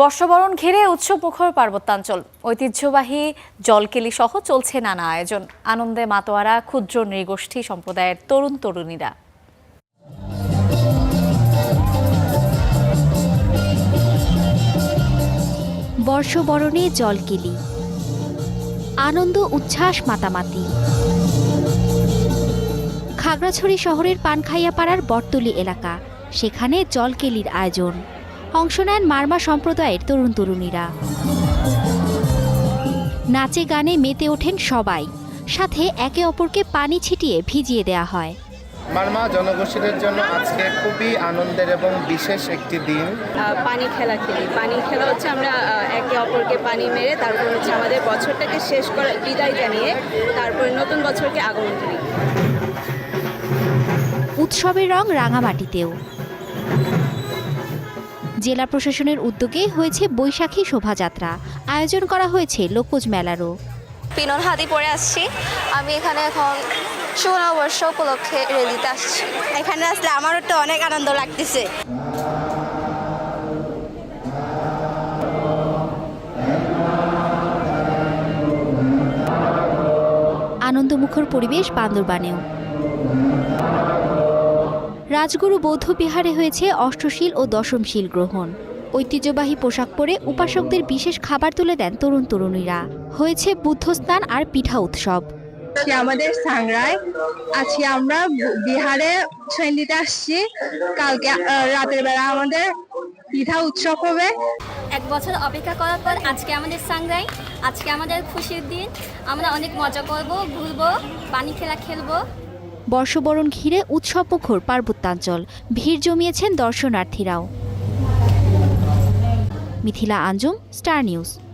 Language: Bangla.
বর্ষবরণ ঘিরে উৎসবমুখর পার্বত্যাঞ্চল, ঐতিহ্যবাহী জলকেলি সহ চলছে নানা আয়োজন। আনন্দে মাতোয়ারা ক্ষুদ্র নৃগোষ্ঠী সম্প্রদায়ের তরুণ তরুণীরা। বর্ষবরণে জলকেলি, আনন্দ উচ্ছ্বাস মাতামাতি। খাগড়াছড়ি শহরের পানখাইয়াপাড়ার বটতলী এলাকা, সেখানে জলকেলির আয়োজন। অংশ নেন মারমা সম্প্রদায়ের তরুণ তরুণীরা। নাচে গানে মেতে ওঠেন সবাই, সাথে একে অপরকে পানি ছিটিয়ে ভিজিয়ে দেয়া হয়। মারমা জনগোষ্ঠীদের জন্য আজকে খুবই আনন্দের এবং বিশেষ একটি দিন। পানি খেলা খেলি। পানি খেলা হচ্ছে আমরা একে অপরকে পানি মেরে তারপর হচ্ছে আমাদের বছরটাকে শেষ করে বিদায় জানিয়ে তারপর নতুন বছরকে আগমন করি। উৎসবের রং রাঙামাটিতেও। জেলা প্রশাসনের উদ্যোগে হয়েছে বৈশাখী শোভাযাত্রা, আয়োজন করা হয়েছে লোকজ মেলারও। পিনন হাতি পরে আসছি। আমি এখানে এখন শুভ নববর্ষ উপলক্ষে রেলিতে আসছি। এখানে আসলে আমারও তো অনেক আনন্দ লাগতেছে। আনন্দমুখর পরিবেশ বান্দরবানেও। রাজগুরু বৌদ্ধ বিহারে হয়েছে অষ্টশীল ও দশমশীল গ্রহণ। ঐতিহ্যবাহী পোশাক পরে উপাসকদের বিশেষ খাবার তুলে দেন তরুণ তরুণীরা। হয়েছে বুদ্ধ স্নান আর পিঠা উৎসব। আমাদের সাংরায় আজকে আমরা বিহারে ট্রেন দিতে আসছি। কালকে রাতের বেলা আমাদের পিঠা উৎসব হবে। এক বছর অপেক্ষা করার পর আজকে আমাদের সাংরাই, আজকে আমাদের খুশির দিন। আমরা অনেক মজা করব, ঘুরবো, পানি খেলা খেলবো। বর্ষবরণ ঘিরে উৎসবমুখর পার্বত্যাঞ্চল, ভিড় জমিয়েছেন দর্শনার্থীরাও। Mithila Anjum, Star news.